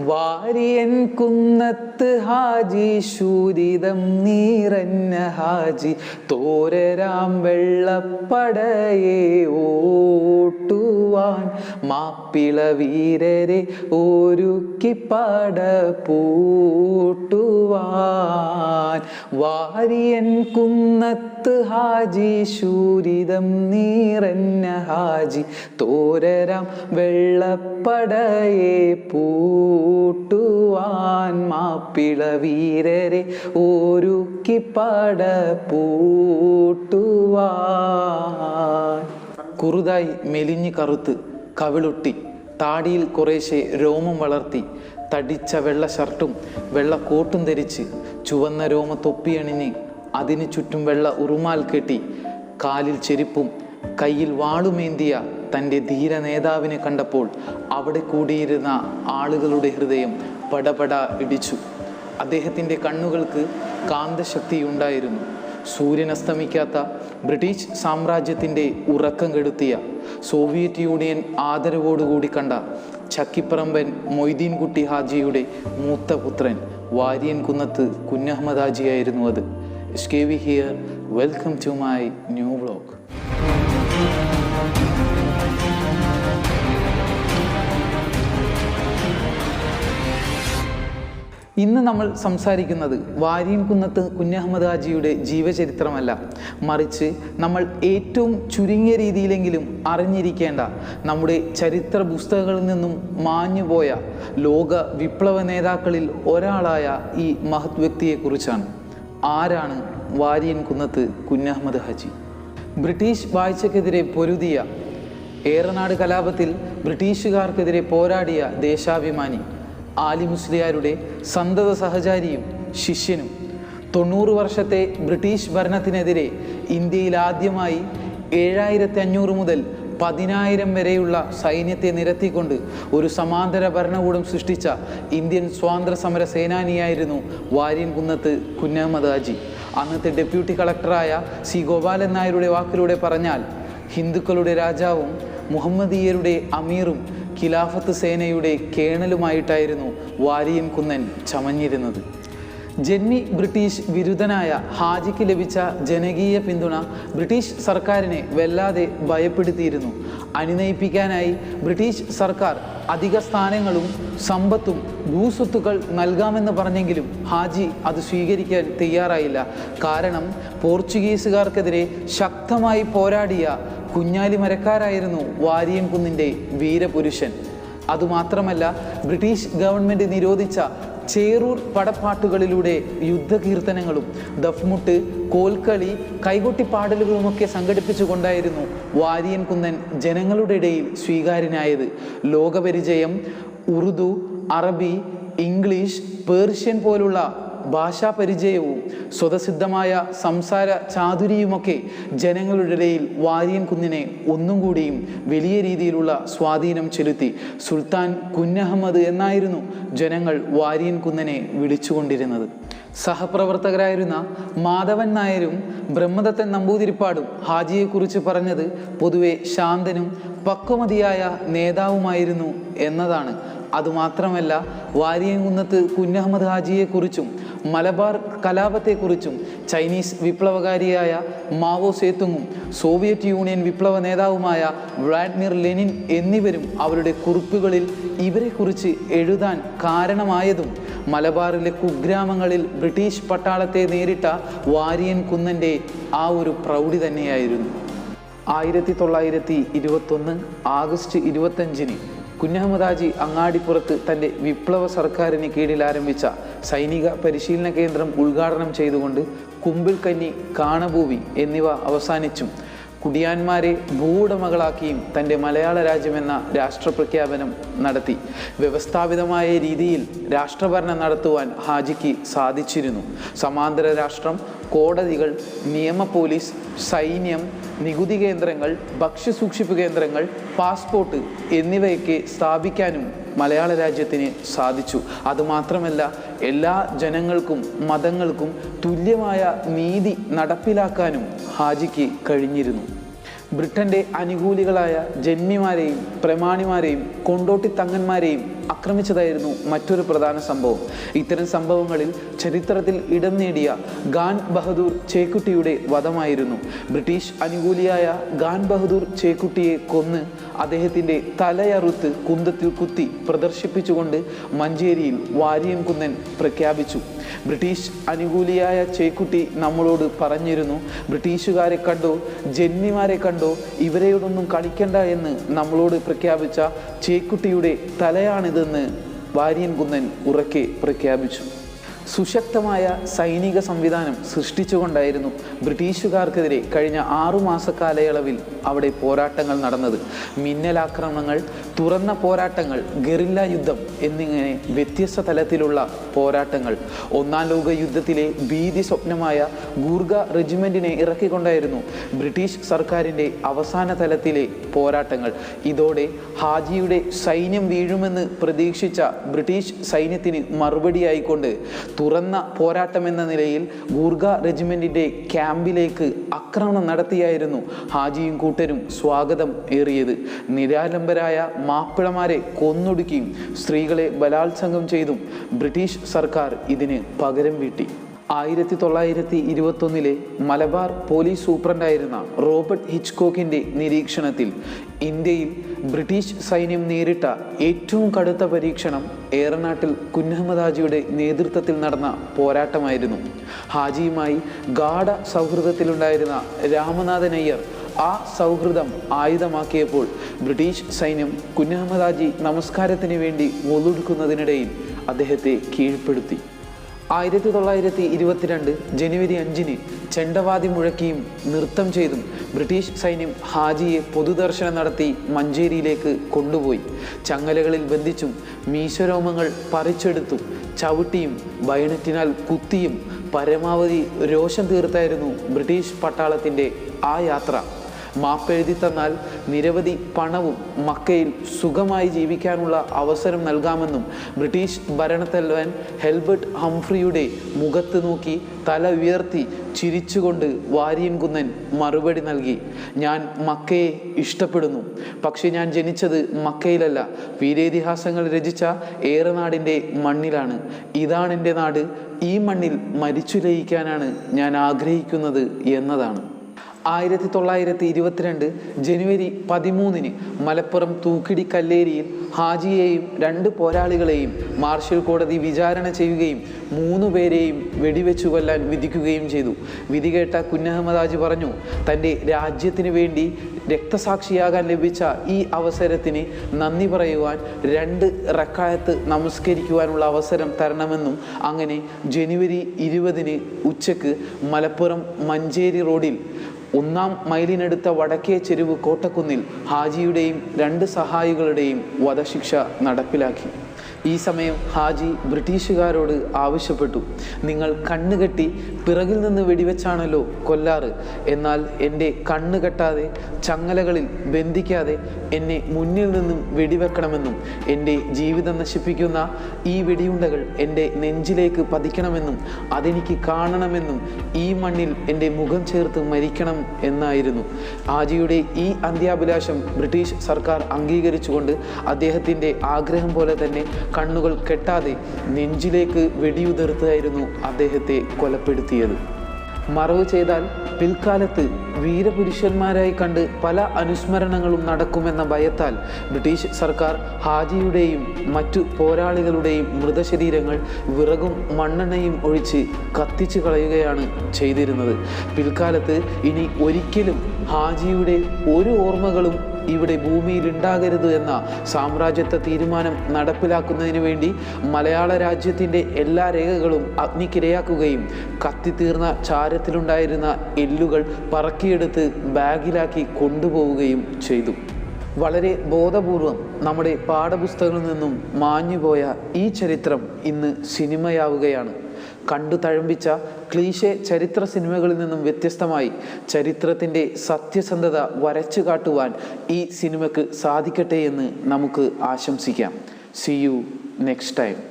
വാരിയൻകുന്നത്ത് ഹാജി ശൂരിതം നീറന്ന ഹാജി തോരരാം വെള്ളപ്പടയെ ഓട്ടുവാൻ മാപ്പിള വീരരെ ഒരുക്കിപ്പട പൂട്ടുവാൻ. വാരിയൻകുന്നത്ത് ഹാജി ശൂരിതം നീറന്ന ഹാജി തോരരാം വെള്ളപ്പടയെ പൂട്ടുവാൻ മാപ്പിള വീരരെ ഒരുക്കിപ്പട പൂട്ടുവാൻ. കുറുതായി മെലിഞ്ഞു കറുത്ത് കവിളുട്ടി താടിയിൽ കുറേശ്ശെ രോമം വളർത്തി തടിച്ച വെള്ള ഷർട്ടും വെള്ള കോട്ടും ധരിച്ച് ചുവന്ന രോമ തൊപ്പിയണിഞ്ഞ് അതിനു ചുറ്റും വെള്ള ഉറുമാൽ കെട്ടി കാലിൽ ചെരുപ്പും കയ്യിൽ വാളുമേന്തിയ തൻ്റെ ധീര നേതാവിനെ കണ്ടപ്പോൾ അവിടെ കൂടിയിരുന്ന ആളുകളുടെ ഹൃദയം പടപട ഇടിച്ചു. അദ്ദേഹത്തിൻ്റെ കണ്ണുകൾക്ക് കാന്തശക്തിയുണ്ടായിരുന്നു. സൂര്യൻ അസ്തമിക്കാത്ത ബ്രിട്ടീഷ് സാമ്രാജ്യത്തിൻ്റെ ഉറക്കം കെടുത്തിയ സോവിയറ്റ് യൂണിയൻ ആദരവോടുകൂടി കണ്ട ചക്കിപ്പറമ്പൻ മൊയ്തീൻകുട്ടി ഹാജിയുടെ മൂത്ത പുത്രൻ വാരിയൻകുന്നത്ത് കുഞ്ഞഹമ്മദ് ഹാജിയായിരുന്നു അത്. SKV here, welcome to my new vlog. ഇന്ന് നമ്മൾ സംസാരിക്കുന്നത് വാരിയൻകുന്നത്ത് കുഞ്ഞഹമ്മദ് ഹാജിയുടെ ജീവചരിത്രമല്ല, മറിച്ച് നമ്മൾ ഏറ്റവും ചുരുങ്ങിയ രീതിയിലെങ്കിലും അറിഞ്ഞിരിക്കേണ്ട നമ്മുടെ ചരിത്ര പുസ്തകങ്ങളിൽ നിന്നും മാഞ്ഞുപോയ ലോക വിപ്ലവ നേതാക്കളിൽ ഒരാളായ ഈ മഹത് വ്യക്തിയെക്കുറിച്ചാണ്. ആരാണ് വാരിയൻകുന്നത്ത് കുഞ്ഞഹമ്മദ് ഹാജി? ബ്രിട്ടീഷ് വാഴ്ചക്കെതിരെ പൊരുതിയ, ഏറനാട് കലാപത്തിൽ ബ്രിട്ടീഷുകാർക്കെതിരെ പോരാടിയ ദേശാഭിമാനി, ആലി മുസ്ലിയാരുടെ സന്തത സഹചാരിയും ശിഷ്യനും, 90 വർഷത്തെ ബ്രിട്ടീഷ് ഭരണത്തിനെതിരെ ഇന്ത്യയിൽ ആദ്യമായി 7500 മുതൽ 10,000 വരെയുള്ള സൈന്യത്തെ നിരത്തിക്കൊണ്ട് ഒരു സമാന്തര ഭരണകൂടം സൃഷ്ടിച്ച ഇന്ത്യൻ സ്വാതന്ത്ര്യ സമര സേനാനിയായിരുന്നു വാരിയൻകുന്നത്ത് കുഞ്ഞഹമ്മദ് ഹാജി. അന്നത്തെ ഡെപ്യൂട്ടി കളക്ടറായ C. ഗോപാലൻ നായരുടെ വാക്കിലൂടെ പറഞ്ഞാൽ, ഹിന്ദുക്കളുടെ രാജാവും മുഹമ്മദീയരുടെ അമീറും ഖിലാഫത്ത് സേനയുടെ കേണലുമായിട്ടായിരുന്നു വാരിയൻകുന്നൻ ചമഞ്ഞിരുന്നത്. ജന്മി ബ്രിട്ടീഷ് വിരുദ്ധനായ ഹാജിക്ക് ലഭിച്ച ജനകീയ പിന്തുണ ബ്രിട്ടീഷ് സർക്കാരിനെ വല്ലാതെ ഭയപ്പെടുത്തിയിരുന്നു. അനുനയിപ്പിക്കാനായി ബ്രിട്ടീഷ് സർക്കാർ അധിക സ്ഥാനങ്ങളും സമ്പത്തും ഭൂസ്വത്തുക്കൾ നൽകാമെന്ന് പറഞ്ഞെങ്കിലും ഹാജി അത് സ്വീകരിക്കാൻ തയ്യാറായില്ല. കാരണം പോർച്ചുഗീസുകാർക്കെതിരെ ശക്തമായി പോരാടിയ കുഞ്ഞാലി മരക്കാരായിരുന്നു വാരിയൻകുന്നിൻ്റെ വീരപുരുഷൻ. അതുമാത്രമല്ല, ബ്രിട്ടീഷ് ഗവൺമെൻറ് നിരോധിച്ച ചേറൂർ പടപ്പാട്ടുകളിലൂടെ യുദ്ധകീർത്തനങ്ങളും ദഫ്മുട്ട്, കോൽക്കളി, കൈകൊട്ടിപ്പാടലുകളുമൊക്കെ സംഘടിപ്പിച്ചുകൊണ്ടായിരുന്നു വാരിയൻകുന്നൻ ജനങ്ങളുടെ ഇടയിൽ സ്വീകാര്യനായത്. ലോകപരിചയം, ഉറുദു, അറബി, ഇംഗ്ലീഷ്, പേർഷ്യൻ പോലുള്ള ഭാഷാ പരിചയവും സ്വതസിദ്ധമായ സംസാര ചാതുരിയുമൊക്കെ ജനങ്ങളുടെ ഇടയിൽ വാരിയൻകുന്നിനെ ഒന്നും കൂടിയും വലിയ രീതിയിലുള്ള സ്വാധീനം ചെലുത്തി. സുൽത്താൻ കുഞ്ഞഹമ്മദ് എന്നായിരുന്നു ജനങ്ങൾ വാരിയൻകുന്നനെ വിളിച്ചുകൊണ്ടിരുന്നത്. സഹപ്രവർത്തകരായിരുന്ന മാധവൻ നായരും ബ്രഹ്മദത്തൻ നമ്പൂതിരിപ്പാടും ഹാജിയെക്കുറിച്ച് പറഞ്ഞത് പൊതുവെ ശാന്തനും പക്വമതിയായ നേതാവുമായിരുന്നു എന്നതാണ്. അതുമാത്രമല്ല, വാരിയൻകുന്നത്ത് കുഞ്ഞഹമ്മദ് ഹാജിയെക്കുറിച്ചും മലബാർ കലാപത്തെക്കുറിച്ചും ചൈനീസ് വിപ്ലവകാരിയായ മാവോ സേതുങ്ങും സോവിയറ്റ് യൂണിയൻ വിപ്ലവ നേതാവുമായ വ്ളാഡിമിർ ലെനിൻ എന്നിവരും അവരുടെ കുറിപ്പുകളിൽ ഇവരെക്കുറിച്ച് എഴുതാൻ കാരണമായതും മലബാറിലെ കുഗ്രാമങ്ങളിൽ ബ്രിട്ടീഷ് പട്ടാളത്തെ നേരിട്ട വാരിയൻകുന്നൻ്റെ ആ ഒരു പ്രൗഢി തന്നെയായിരുന്നു. 1921 ആഗസ്റ്റ് 25 കുഞ്ഞഹമ്മദ് ഹാജി അങ്ങാടിപ്പുറത്ത് തൻ്റെ വിപ്ലവ സർക്കാരിന് കീഴിൽ ആരംഭിച്ച സൈനിക പരിശീലന കേന്ദ്രം ഉദ്ഘാടനം ചെയ്തുകൊണ്ട് കുമ്പിൾക്കഞ്ഞി, കാണഭൂവി എന്നിവ അവസാനിച്ചും കുടിയാന്മാരെ ഭൂവുടമകളാക്കിയും തൻ്റെ മലയാള രാജ്യമെന്ന രാഷ്ട്രപ്രഖ്യാപനം നടത്തി. വ്യവസ്ഥാപിതമായ രീതിയിൽ രാഷ്ട്രഭരണം നടത്തുവാൻ ഹാജിക്ക് സാധിച്ചിരുന്നു. സമാന്തര രാഷ്ട്രം, കോടതികൾ, നിയമ പോലീസ്, സൈന്യം, നികുതി കേന്ദ്രങ്ങൾ, ഭക്ഷ്യസൂക്ഷിപ്പ് കേന്ദ്രങ്ങൾ, പാസ്പോർട്ട് എന്നിവയൊക്കെ സ്ഥാപിക്കാനും മലയാള രാജ്യത്തിന് സാധിച്ചു. അതുമാത്രമല്ല, എല്ലാ ജനങ്ങൾക്കും മതങ്ങൾക്കും തുല്യമായ നീതി നടപ്പിലാക്കാനും ഹാജിക്ക് കഴിഞ്ഞിരുന്നു. ബ്രിട്ടൻ്റെ അനുകൂലികളായ ജന്മിമാരെയും പ്രമാണിമാരെയും കൊണ്ടോട്ടി തങ്ങന്മാരെയും ആക്രമിച്ചതായിരുന്നു മറ്റൊരു പ്രധാന സംഭവം. ഇത്തരം സംഭവങ്ങളിൽ ചരിത്രത്തിൽ ഇടം നേടിയ ഖാൻ ബഹദൂർ ചേക്കുട്ടിയുടെ വധമായിരുന്നു. ബ്രിട്ടീഷ് അനുകൂലിയായ ഖാൻ ബഹദൂർ ചേക്കുട്ടിയെ കൊന്ന് അദ്ദേഹത്തിൻ്റെ തലയറുത്ത് കുന്തത്തിൽ കുത്തി പ്രദർശിപ്പിച്ചുകൊണ്ട് മഞ്ചേരിയിൽ വാരിയൻകുന്നൻ പ്രഖ്യാപിച്ചു. ബ്രിട്ടീഷ് അനുകൂലിയായ ചേക്കുട്ടി നമ്മളോട് പറഞ്ഞിരുന്നു, ബ്രിട്ടീഷുകാരെ കണ്ടോ, ജന്മിമാരെ കണ്ടോ, ഇവരെയോടൊന്നും കളിക്കണ്ട എന്ന് നമ്മളോട് പ്രഖ്യാപിച്ച ചേക്കുട്ടിയുടെ തലയാണിതെന്ന് വാരിയൻകുന്നൻ ഉറക്കെ പ്രഖ്യാപിച്ചു. സുശക്തമായ സൈനിക സംവിധാനം സൃഷ്ടിച്ചുകൊണ്ടായിരുന്നു ബ്രിട്ടീഷുകാർക്കെതിരെ കഴിഞ്ഞ 6 മാസ കാലയളവിൽ അവിടെ പോരാട്ടങ്ങൾ നടന്നത്. മിന്നലാക്രമണങ്ങൾ, തുറന്ന പോരാട്ടങ്ങൾ, ഗറില്ല യുദ്ധം എന്നിങ്ങനെ വ്യത്യസ്ത തലത്തിലുള്ള പോരാട്ടങ്ങൾ. ഒന്നാം ലോക യുദ്ധത്തിലെ ഭീതി സ്വപ്നമായ ഗൂർഖ റെജിമെൻറ്റിനെ ഇറക്കിക്കൊണ്ടായിരുന്നു ബ്രിട്ടീഷ് സർക്കാരിൻ്റെ അവസാന തലത്തിലെ പോരാട്ടങ്ങൾ. ഇതോടെ ഹാജിയുടെ സൈന്യം വീഴുമെന്ന് പ്രതീക്ഷിച്ച ബ്രിട്ടീഷ് സൈന്യത്തിന് മറുപടിയായിക്കൊണ്ട് തുറന്ന പോരാട്ടമെന്ന നിലയിൽ ഗൂർഖ റെജിമെൻറ്റിൻ്റെ ക്യാമ്പിലേക്ക് ആക്രമണം നടത്തിയായിരുന്നു ഹാജിയും കൂട്ടരും സ്വാഗതം ഏറിയത്. നിരാലംബരായ മാപ്പിളമാരെ കൊന്നൊടുക്കിയും സ്ത്രീകളെ ബലാത്സംഗം ചെയ്തും ബ്രിട്ടീഷ് സർക്കാർ ഇതിന് പകരം വീട്ടി. 1921 മലബാർ പോലീസ് സൂപ്രണ്ടായിരുന്ന റോബർട്ട് ഹിച്ച്കോക്കിൻ്റെ നിരീക്ഷണത്തിൽ ഇന്ത്യയിൽ ബ്രിട്ടീഷ് സൈന്യം നേരിട്ട ഏറ്റവും കടുത്ത പരീക്ഷണം ഏറനാട്ടിൽ കുഞ്ഞഹമ്മദ് ഹാജിയുടെ നേതൃത്വത്തിൽ നടന്ന പോരാട്ടമായിരുന്നു. ഹാജിയുമായി ഗാഢ സൗഹൃദത്തിലുണ്ടായിരുന്ന രാമനാഥൻ അയ്യർ ആ സൗഹൃദം ആയുധമാക്കിയപ്പോൾ ബ്രിട്ടീഷ് സൈന്യം കുഞ്ഞഹമ്മദ് ഹാജി നമസ്കാരത്തിന് വേണ്ടി ഒതുക്കുന്നതിനിടയിൽ അദ്ദേഹത്തെ കീഴ്പ്പെടുത്തി. 1922 ജനുവരി 5 ചെണ്ടവാതി മുഴക്കിയും നൃത്തം ചെയ്തും ബ്രിട്ടീഷ് സൈന്യം ഹാജിയെ പൊതുദർശനം നടത്തി മഞ്ചേരിയിലേക്ക് കൊണ്ടുപോയി. ചങ്ങലകളിൽ ബന്ധിച്ചും മീശരോമങ്ങൾ പറിച്ചെടുത്തും ചവിട്ടിയും ബയണറ്റിനാൽ കുത്തിയും പരമാവധി രോഷം തീർത്തായിരുന്നു ബ്രിട്ടീഷ് പട്ടാളത്തിൻ്റെ ആ യാത്ര. മാപ്പെഴുതി തന്നാൽ നിരവധി പണവും മക്കയിൽ സുഖമായി ജീവിക്കാനുള്ള അവസരം നൽകാമെന്നും ബ്രിട്ടീഷ് ഭരണത്തലവൻ ഹെൽബർട്ട് ഹംഫ്രിയുടെ മുഖത്ത് നോക്കി തല ഉയർത്തി ചിരിച്ചുകൊണ്ട് വാരിയൻകുന്നൻ മറുപടി നൽകി, ഞാൻ മക്കയെ ഇഷ്ടപ്പെടുന്നു, പക്ഷെ ഞാൻ ജനിച്ചത് മക്കയിലല്ല, വീരേതിഹാസങ്ങൾ രചിച്ച ഏറനാടിൻ്റെ മണ്ണിലാണ്. ഇതാണെൻ്റെ നാട്, ഈ മണ്ണിൽ മരിച്ചു ലയിക്കാനാണ് ഞാൻ ആഗ്രഹിക്കുന്നത് എന്നതാണ്. 1922 ജനുവരി 13 മലപ്പുറം തൂക്കിടി കല്ലേരിയിൽ ഹാജിയെയും 2 പോരാളികളെയും മാർഷൽ കോടതി വിചാരണ ചെയ്യുകയും 3 പേരെയും വെടിവെച്ചു കൊല്ലാൻ വിധിക്കുകയും ചെയ്തു. വിധി കേട്ട കുഞ്ഞഹമ്മദ് ഹാജി പറഞ്ഞു, തൻ്റെ രാജ്യത്തിന് വേണ്ടി രക്തസാക്ഷിയാകാൻ ലഭിച്ച ഈ അവസരത്തിന് നന്ദി പറയുവാൻ 2 റക്അത്ത് നമസ്കരിക്കുവാനുള്ള അവസരം തരണമെന്നും അങ്ങനെ ജനുവരി 20 ഉച്ചക്ക് മലപ്പുറം മഞ്ചേരി റോഡിൽ 1-ാം മൈലിനടുത്ത വടക്കേ ചെരുവ് കോട്ടക്കുന്നിൽ ഹാജിയുടെയും 2 സഹായികളുടെയും വധശിക്ഷ നടപ്പിലാക്കി. ഈ സമയം ഹാജി ബ്രിട്ടീഷുകാരോട് ആവശ്യപ്പെട്ടു, നിങ്ങൾ കണ്ണുകെട്ടി പിറകിൽ നിന്ന് വെടിവെച്ചാണല്ലോ കൊല്ലാറ്, എന്നാൽ എൻ്റെ കണ്ണ് കെട്ടാതെ ചങ്ങലകളിൽ ബന്ധിക്കാതെ എന്നെ മുന്നിൽ നിന്നും വെടിവെക്കണമെന്നും എൻ്റെ ജീവിതം നശിപ്പിക്കുന്ന ഈ വെടിയുണ്ടകൾ എൻ്റെ നെഞ്ചിലേക്ക് പതിക്കണമെന്നും അതെനിക്ക് കാണണമെന്നും ഈ മണ്ണിൽ എൻ്റെ മുഖം ചേർത്ത് മരിക്കണം എന്നായിരുന്നു. ഹാജിയുടെ ഈ അന്ത്യാഭിലാഷം ബ്രിട്ടീഷ് സർക്കാർ അംഗീകരിച്ചുകൊണ്ട് അദ്ദേഹത്തിൻ്റെ ആഗ്രഹം പോലെ തന്നെ കണ്ണുകൾ കെട്ടാതെ നെഞ്ചിലേക്ക് വെടിയുതിർത്തായിരുന്നു അദ്ദേഹത്തെ കൊലപ്പെടുത്തിയത്. മറവ് ചെയ്താൽ പിൽക്കാലത്ത് വീരപുരുഷന്മാരായി കണ്ട് പല അനുസ്മരണങ്ങളും നടക്കുമെന്ന ഭയത്താൽ ബ്രിട്ടീഷ് സർക്കാർ ഹാജിയുടെയും മറ്റു പോരാളികളുടെയും മൃതശരീരങ്ങൾ വിറകും മണ്ണെണ്ണയും ഒഴിച്ച് കത്തിച്ചു കളയുകയാണ് ചെയ്തിരുന്നത്. പിൽക്കാലത്ത് ഇനി ഒരിക്കലും ഹാജിയുടെ ഒരു ഓർമ്മകളും ഇവിടെ ഭൂമിയിൽ ഉണ്ടാകരുത് എന്ന സാമ്രാജ്യത്വ തീരുമാനം നടപ്പിലാക്കുന്നതിന് വേണ്ടി മലയാള രാജ്യത്തിൻ്റെ എല്ലാ രേഖകളും അഗ്നിക്കിരയാക്കുകയും കത്തിത്തീർന്ന ചാരത്തിലുണ്ടായിരുന്ന എല്ലുകൾ പറക്കിയെടുത്ത് ബാഗിലാക്കി കൊണ്ടുപോവുകയും ചെയ്തു. വളരെ ബോധപൂർവം നമ്മുടെ പാഠപുസ്തകങ്ങളിൽ നിന്നും മാഞ്ഞുപോയ ഈ ചരിത്രം ഇന്ന് സിനിമയാവുകയാണ്. കണ്ടു തഴമ്പിച്ച ക്ലീശേ ചരിത്ര സിനിമകളിൽ നിന്നും വ്യത്യസ്തമായി ചരിത്രത്തിൻ്റെ സത്യസന്ധത വരച്ചു കാട്ടുവാൻ ഈ സിനിമയ്ക്ക് സാധിക്കട്ടെ എന്ന് നമുക്ക് ആശംസിക്കാം. See you next time.